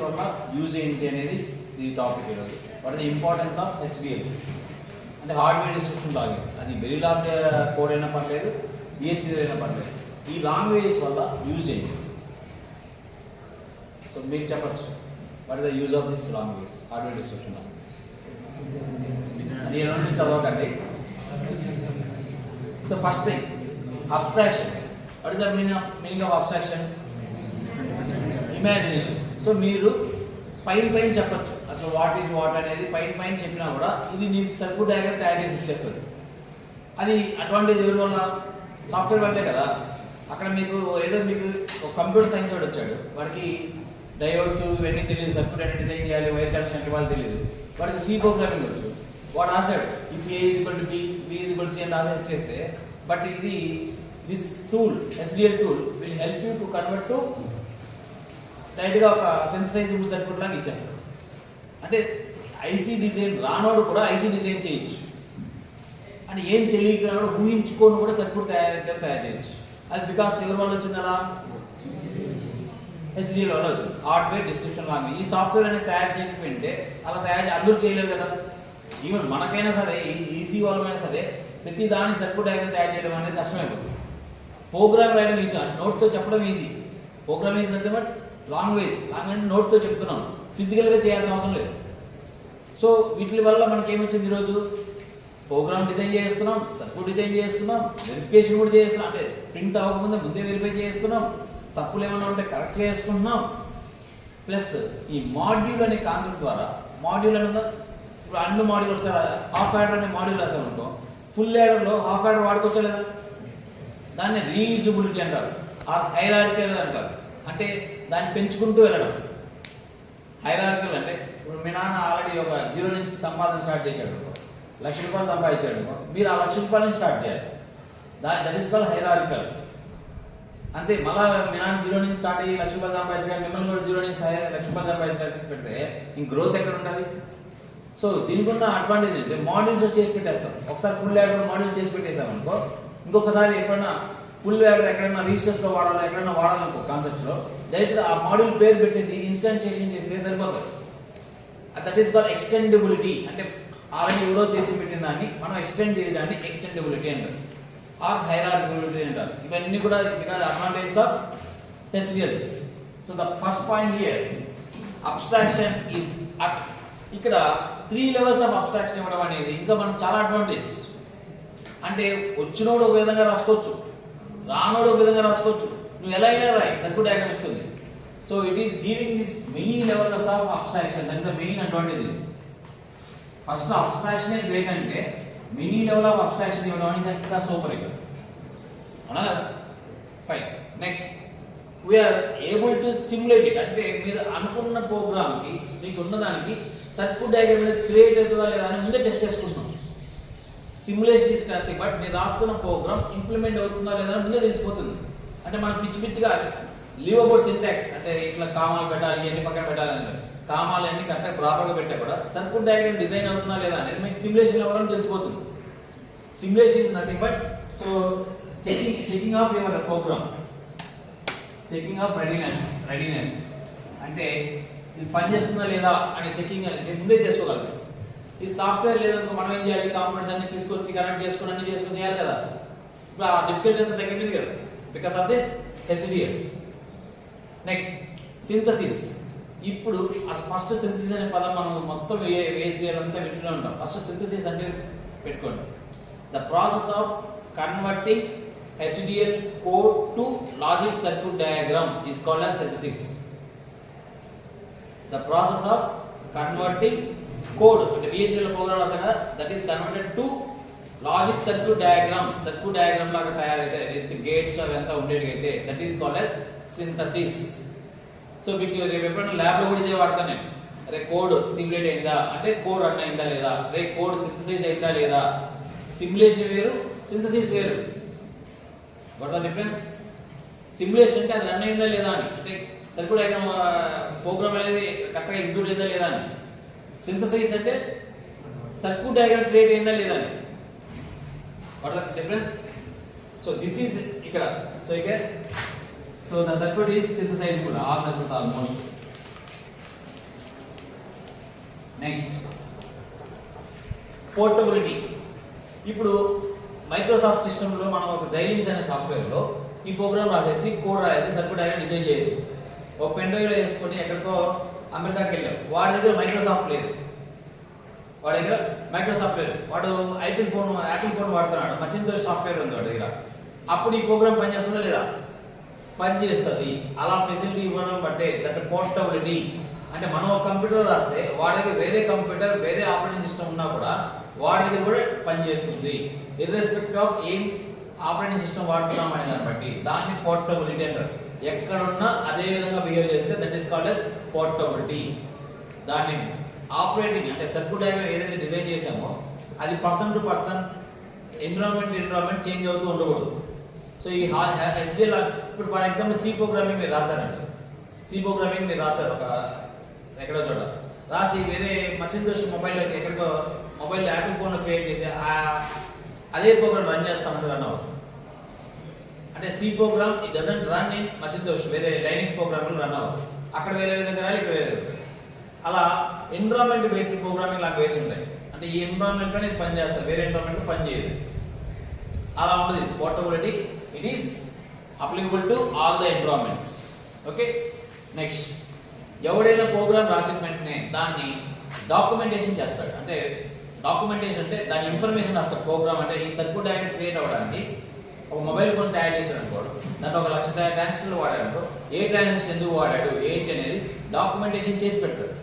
వల్ల యూజ్ ఏంటి అనేది ఈ టాపిక్ ఈరోజు. వాట్ ది ఇంపార్టెన్స్ ఆఫ్ హెచ్డిఎల్స్ అంటే హార్డ్వేర్ డిస్క్రిప్షన్ లాంగ్వేజ్. అది వెరీ లాంగ్ కోడ్ అయినా పర్లేదు, బిహెచ్డి అయినా పర్లేదు. ఈ లాంగ్వేజెస్ వల్ల యూజ్ ఏంటి? సో మీరు చెప్పచ్చు, what is the use of this language, hardware description language. అది ఎలా నుండి చదవకండి. So first thing abstraction. What is the meaning of abstraction? Imagination. So మీరు పైన చెప్పచ్చు అసలు వాట్ ఈజ్ వాట్ అనేది పైన చెప్పినా కూడా ఇది నీకు సర్క్యూట్ డయాగ్రామ్ తయారు చేసి ఇచ్చేస్తుంది. అది అడ్వాంటేజ్ ఎవరి వల్ల? సాఫ్ట్వేర్ వల్లే కదా. అక్కడ మీకు ఏదో మీకు ఒక కంప్యూటర్ సైన్స్ వాడు వచ్చాడు, వాడికి డయోడ్స్ ఇవన్నీ తెలియదు, సర్క్యూట్ అంటే డిజైన్ చేయాలి, వైర్ కనెక్షన్ అంటే వాళ్ళు తెలియదు, వాడికి సి ప్రోగ్రామింగ్ వచ్చు, వాడు రాశాడు if a equal to b, b equal c అని రాసేసి చేస్తే. బట్ ఇది this tool, HDL tool will help you to convert to డైరెక్ట్గా ఒక సింథసైజ్డ్ సర్క్యూట్ లాగా ఇచ్చేస్తారు. అంటే ఐసీ డిజైన్ రానోడు కూడా ఐసీ డిజైన్ చేయొచ్చు, అని ఏం తెలియకున్నాడు ఊహించుకొని కూడా సర్క్యూట్ తయారు చేయొచ్చు. అది బికాస్ ఎవరి వల్ల వచ్చింది? అలా హెచ్డిఎల్ వల్ల వచ్చింది, హార్డ్వేర్ డిస్క్రిప్షన్ లాంగ్వేజ్. ఈ సాఫ్ట్వేర్ అనేది తయారు చేయకపోయింటే అలా అందరూ చేయలేరు కదా. ఈవెన్ మనకైనా సరే, ఈసీ వాళ్ళమైనా సరే, ప్రతి దాని సర్క్యూట్ డయాగ్రామ్ తయారు చేయడం అనేది కష్టమైపోతుంది. ప్రోగ్రామ్ రాయడం ఈజీ, నోట్తో చెప్పడం ఈజీ. ప్రోగ్రామ్ ఈజీ అంటే బట్ లాంగ్వేజ్ నోట్తో చెప్తున్నాం, ఫిజికల్గా చేయాల్సిన అవసరం లేదు. సో వీటి వల్ల మనకి ఏమొచ్చింది? ఈరోజు ప్రోగ్రామ్ డిజైన్ చేస్తున్నాం, సర్క్యూట్ డిజైన్ చేస్తున్నాం, వెరిఫికేషన్ కూడా చేస్తున్నాం. అంటే ప్రింట్ అవ్వకముందే ముందే వెరిఫై చేస్తున్నాం, తప్పులు ఏమైనా ఉంటే కరెక్ట్ చేసుకుంటున్నాం. ప్లస్ ఈ మాడ్యూల్ అనే కాన్సెప్ట్ ద్వారా, మాడ్యూల్ అని ఇప్పుడు అన్ని మాడ్యూల్ ఒకసారి హాఫ్ యాడర్ అనే మాడ్యూల్ రాసామనుకో, ఫుల్ యాడర్లో హాఫ్ యాడర్ వాడుకోవచ్చా లేదా? దాన్ని రీయూజబిలిటీ అంటారు, ఆర్ హైరార్కికల్ అంటారు. అంటే దాన్ని పెంచుకుంటూ వెళ్ళడం. హైరార్కికల్ అంటే ఇప్పుడు మీ నాన్న ఆల్రెడీ ఒక 0 నుంచి సంపాదన స్టార్ట్ చేశాడు, ₹1,00,000 సంపాదించాడు, మీరు ఆ ₹1,00,000 నుంచి స్టార్ట్ చేయాలి. That is called hierarchical. అంతే, మళ్ళీ మీ నాన్న 0 నుంచి స్టార్ట్ అయ్యి ₹1,00,000 సంపాదించాడు, మిమ్మల్ని కూడా 0 నుంచి ₹1,00,000 సంపాదించాడు పెడితే ఇంక గ్రోత్ ఎక్కడ ఉంటుంది? సో దీనికి ఉన్న అడ్వాంటేజ్ అంటే మాడ్యూల్స్ చేసి పెట్టేస్తాం. ఒకసారి ఫుల్ యాడర్ మాడ్యూల్ చేసి పెట్టేసామనుకో, ఇంకొకసారి ఎప్పుడైనా ఫుల్ యాడర్ ఎక్కడైనా రిజిస్టర్స్లో వాడాలి, ఎక్కడైనా వాడాలనుకో కాన్సెప్ట్స్లో, డైరెక్ట్గా ఆ మాడ్యూల్ పేరు పెట్టేసి ఇన్స్టాంటియేషన్ చేస్తే సరిపోతుంది. That is called extendability. అంటే ఆల్రెడీ ఎవరో చేసి పెట్టిన దాన్ని మనం ఎక్స్టెండ్ చేయడాన్ని ఎక్స్టెండబిలిటీ అంటారు, ఆర్ హైరార్కికల్ అంటారు. ఇవన్నీ కూడా because advantage of HDL. So the first point here, abstraction is at. ఇక్కడ 3 లెవెల్స్ ఆఫ్ అబ్స్ట్రాక్షన్ ఇవ్వడం అనేది ఇంకా మనకు చాలా అడ్వాంటేజ్. అంటే వచ్చినోడు ఒక విధంగా రాసుకోవచ్చు, రానోడు ఒక విధంగా రాసుకోవచ్చు, నువ్వు ఎలా అయినా రాయి, సర్క్యూట్ డయాగ్రామ్ ఇస్తుంది. So it is giving this many levels of abstraction. That is the main advantages. First abstraction great అంటే మెనీ లెవెల్ ఆఫ్ అబ్స్ట్రాక్షన్ ఇవ్వడం అనేది ఇంకా సూపర్. ఇక్కడ అవునా? Fine. Next we are able to simulate it. అంటే మీరు అనుకున్న ప్రోగ్రామ్కి మీకు ఉన్నదానికి సర్క్యూట్ డయాగ్రామ్ అనేది క్రియేట్ అవుతుందా లేదా అని ముందే టెస్ట్ చేసుకుంటున్నాం. సిమ్యులేషన్ ఇస్ కరెక్ట్, బట్ మీరు రాస్తున్న ప్రోగ్రామ్ ఇంప్లిమెంట్ అవుతుందా లేదా అని ముందే తెలిసిపోతుంది. అంటే మనం పిచ్చిగా లీవ్ అబౌట్ సింటాక్స్, అంటే ఇట్లా కామాలు పెట్టాలి, ఎన్ని పక్కన పెట్టాలి అని, కామాలు అన్ని కరెక్ట్గా ప్రాపర్గా పెట్టే కూడా సర్క్యూట్ డయాగ్రామ్ డిజైన్ అవుతుందా లేదా అనేది మీకు సిమ్యులేషన్ అవ్వడం తెలిసిపోతుంది. Simulation is nothing but so checking of your program, checking of readiness. అంటే ఇది పనిచేస్తుందా లేదా అని చెకింగ్ ముందే చేసుకోగలుగుతాం. ఈ సాఫ్ట్వేర్ లేదనుకో మనం ఏం చేయాలి? కాంపోనెంట్స్ అన్ని తీసుకొచ్చి కనెక్ట్ చేసుకుని అన్ని చేసుకుని చేయాలి కదా. ఇప్పుడు ఆ డిఫికల్టీ అంతా తగ్గింది కదా because of this HDLs. Next synthesis. ఇప్పుడు ఫస్ట్ సింథసిస్ అనే పదం మనం మొత్తం హెచ్డిఎల్ అంతా వింటూనే ఉంటాం. ఫస్ట్ సింథసిస్ అంటే పెట్టుకోండి, the process of converting HDL code to logic circuit diagram is called as synthesis. The process of converting code అంటే VHDL ప్రోగ్రామ్ రాసాం కదా, that is converted to logic circuit diagram లాగా తయారైతే విత్ గేట్స్ అవి ఎంత ఉండేటివైతే that is called as synthesis. So మీకు రేపు ఎప్పుడైనా ల్యాబ్లో కూడా ఇదే వాడతాను నేను. అరే కోడ్ సిమ్యులేట్ అయిందా అంటే కోడ్ రన్ అయిందా లేదా, రే కోడ్ సింథసైజ్ అయిందా లేదా. సిమ్యులేషన్ వేరు, సింథసిస్ వేరు. What the difference? సిమ్యులేషన్ అంటే అది రన్ అయిందా లేదా అని, అంటే సర్క్యూట్ డయాగ్రామ్ ప్రోగ్రామ్ అనేది కరెక్ట్గా ఎగ్జిక్యూట్ అయిందా లేదా అని. సింథసైజ్ అంటే సర్క్యూట్ డయాగ్రామ్ క్రియేట్ అయిందా లేదా అని. What the difference? So this is ఇక్కడ. So the circuit is synthesized, all circuits almost. Next portability. ఇప్పుడు మైక్రోసాఫ్ట్ సిస్టంలో మనం ఒక జైలింగ్స్ అనే సాఫ్ట్వేర్లో ఈ ప్రోగ్రామ్ రాసేసి కోడ్ రాసేసి సర్క్యూట్ డయాగ్రమ్ డిజైన్ చేసి ఒక పెన్ డ్రైవ్లో వేసుకొని ఎక్కడికో అమెరికాకి వెళ్ళాం. వాడి దగ్గర మైక్రోసాఫ్ట్ లేదు, వాడి దగ్గర మైక్రోసాఫ్ట్ లేదు, వాడు యాపిల్ ఫోన్ వాడుతున్నాడు, మచింతోష్ సాఫ్ట్వేర్ ఉంది వాడి దగ్గర. అప్పుడు ఈ ప్రోగ్రామ్ పనిచేస్తుందా లేదా? పనిచేస్తుంది. అలా ఫెసిలిటీ ఇవ్వడం బట్టే దట్ పోర్టబిలిటీ. అంటే మనం ఒక కంప్యూటర్ రాస్తే వాడి దగ్గర వేరే కంప్యూటర్ వేరే ఆపరేటింగ్ సిస్టమ్ ఉన్నా కూడా వాడి దగ్గర కూడా పనిచేస్తుంది, ఇర్రెస్పెక్టివ్ ఆఫ్ ఏం ఆపరేటింగ్ సిస్టమ్ వాడుతున్నాం అనే దాన్ని బట్టి. దాన్ని పోర్టబిలిటీ అంటారు. ఎక్కడున్నా అదే విధంగా బిహేవ్ చేస్తే that is called as portability. దాన్ని ఆపరేటింగ్ అంటే సర్క్యూట్ డయాగ్రమ్ ఏదైతే డిజైన్ చేసామో అది person to person environment change అవుతూ ఉండకూడదు. సో ఈ హెచ్డిఎల్ ఇప్పుడు ఫర్ ఎగ్జాంపుల్ సి ప్రోగ్రామింగ్ మీరు రాశారండి, సి ప్రోగ్రామింగ్ మీరు రాశారు ఒక ఎక్కడో చోట రాసి వేరే మచింతోష్ మొబైల్లోకి ఎక్కడికో మొబైల్ యాపిల్ ఫోన్లో క్రియేట్ చేసి అదే ప్రోగ్రామ్ రన్ చేస్తామంటే రన్ అవ్వదు. అంటే C program it doesn't run in Macintosh, వేరే లైనిక్స్ ప్రోగ్రామింగ్ రన్ అవ్వదు. అక్కడ వేరే విధంగా రాలి, ఇక్కడ వేరే. అలా ఎన్విరాన్మెంట్ బేస్డ్ ప్రోగ్రామింగ్ లాంగ్వేజ్ ఉంటాయి. అంటే ఈ ఎన్విరాన్మెంట్లోనే ఇది పనిచేస్తుంది, వేరే ఎన్విరాన్మెంట్లో పనిచేయదు. అలా ఉంటుంది portability. It is applicable to all the environments. Okay. Next, ఎవడైనా ప్రోగ్రామ్ రాసిన వెంటనే దాన్ని డాక్యుమెంటేషన్ చేస్తాడు. అంటే డాక్యుమెంటేషన్ అంటే దాని ఇన్ఫర్మేషన్ రాస్తాడు. ప్రోగ్రామ్ అంటే ఈ సర్క్యూట్ డయాగ్రమ్ క్రియేట్ అవ్వడానికి ఒక మొబైల్ ఫోన్ తయారు చేశాడు అనుకోడు, దాంట్లో 1,00,000 ట్రాన్సిస్టర్లు వాడాడు, ఏ ట్రాన్సిస్టర్ ఎందుకు వాడాడు ఏంటి అనేది డాక్యుమెంటేషన్ చేసి పెడతాడు.